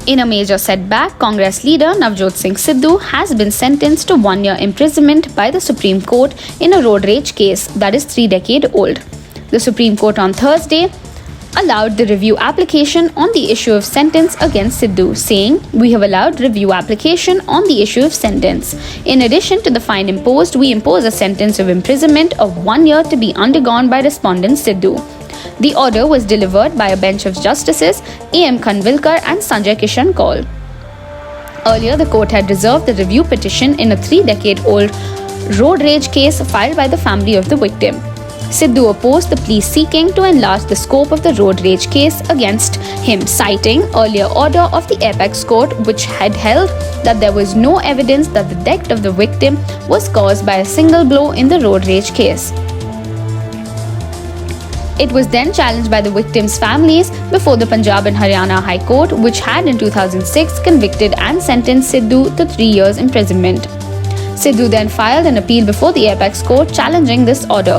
In a major setback, Congress leader Navjot Singh Sidhu has been sentenced to 1 year imprisonment by the Supreme Court in a road rage case that is 3 decades old. The Supreme Court on Thursday allowed the review application on the issue of sentence against Sidhu, saying, "We have allowed review application on the issue of sentence. In addition to the fine imposed, we impose a sentence of imprisonment of 1 year to be undergone by respondent Sidhu." The order was delivered by a bench of Justices A.M. Khanvilkar and Sanjay Kishan Kaul. Earlier, the court had reserved the review petition in a 3-decade-old road rage case filed by the family of the victim. Sidhu opposed the plea seeking to enlarge the scope of the road rage case against him, citing earlier order of the apex court which had held that there was no evidence that the death of the victim was caused by a single blow in the road rage case. It was then challenged by the victims' families before the Punjab and Haryana High Court, which had in 2006 convicted and sentenced Sidhu to 3 years imprisonment. Sidhu then filed an appeal before the apex court challenging this order.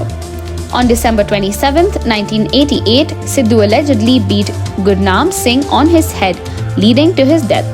On December 27, 1988, Sidhu allegedly beat Gurnaam Singh on his head, leading to his death.